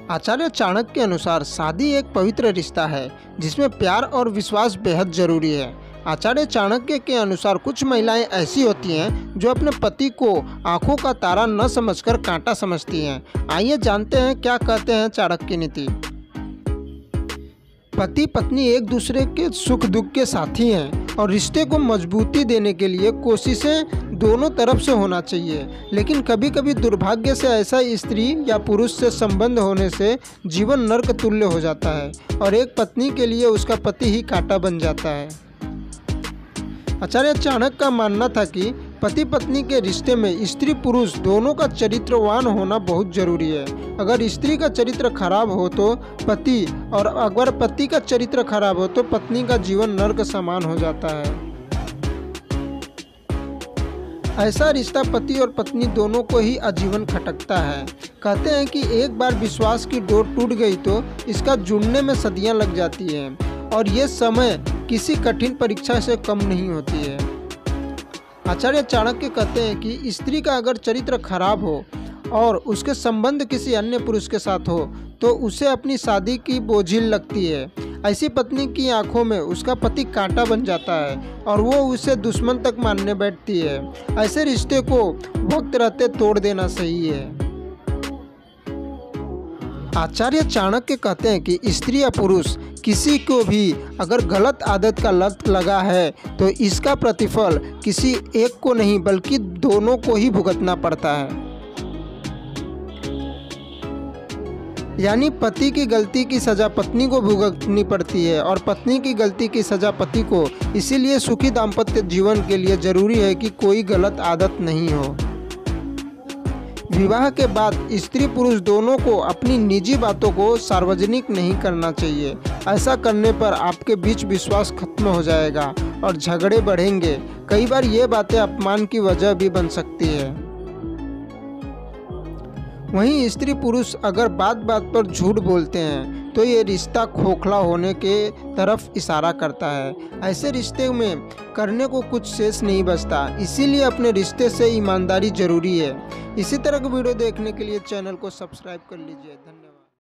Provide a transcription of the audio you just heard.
आचार्य चाणक्य के अनुसार शादी एक पवित्र रिश्ता है जिसमें प्यार और विश्वास बेहद जरूरी है। आचार्य चाणक्य के अनुसार कुछ महिलाएं ऐसी होती हैं जो अपने पति को आंखों का तारा न समझकर कांटा समझती हैं। आइए जानते हैं क्या कहते हैं चाणक्य नीति। पति पत्नी एक दूसरे के सुख दुख के साथी हैं और रिश्ते को मजबूती देने के लिए कोशिशें दोनों तरफ से होना चाहिए। लेकिन कभी कभी दुर्भाग्य से ऐसा स्त्री या पुरुष से संबंध होने से जीवन नर्क तुल्य हो जाता है और एक पत्नी के लिए उसका पति ही कांटा बन जाता है। आचार्य चाणक्य का मानना था कि पति पत्नी के रिश्ते में स्त्री पुरुष दोनों का चरित्रवान होना बहुत जरूरी है। अगर स्त्री का चरित्र खराब हो तो पति, और अगर पति का चरित्र खराब हो तो पत्नी का जीवन नर्क समान हो जाता है। ऐसा रिश्ता पति और पत्नी दोनों को ही आजीवन खटकता है। कहते हैं कि एक बार विश्वास की डोर टूट गई तो इसका जुड़ने में सदियां लग जाती हैं और ये समय किसी कठिन परीक्षा से कम नहीं होती है। आचार्य चाणक्य कहते हैं कि स्त्री का अगर चरित्र खराब हो और उसके संबंध किसी अन्य पुरुष के साथ हो तो उसे अपनी शादी की बोझिल लगती है। ऐसी पत्नी की आंखों में उसका पति कांटा बन जाता है और वो उसे दुश्मन तक मानने बैठती है। ऐसे रिश्ते को वक्त रहते तोड़ देना सही है। आचार्य चाणक्य कहते हैं कि स्त्री या पुरुष किसी को भी अगर गलत आदत का लत लगा है तो इसका प्रतिफल किसी एक को नहीं बल्कि दोनों को ही भुगतना पड़ता है। यानी पति की गलती की सजा पत्नी को भुगतनी पड़ती है और पत्नी की गलती की सजा पति को। इसीलिए सुखी दाम्पत्य जीवन के लिए जरूरी है कि कोई गलत आदत नहीं हो। विवाह के बाद स्त्री पुरुष दोनों को अपनी निजी बातों को सार्वजनिक नहीं करना चाहिए। ऐसा करने पर आपके बीच विश्वास खत्म हो जाएगा और झगड़े बढ़ेंगे। कई बार ये बातें अपमान की वजह भी बन सकती है। वहीं स्त्री पुरुष अगर बात बात पर झूठ बोलते हैं तो ये रिश्ता खोखला होने के तरफ इशारा करता है। ऐसे रिश्ते में करने को कुछ शेष नहीं बचता। इसीलिए अपने रिश्ते से ईमानदारी जरूरी है। इसी तरह की वीडियो देखने के लिए चैनल को सब्सक्राइब कर लीजिए। धन्यवाद।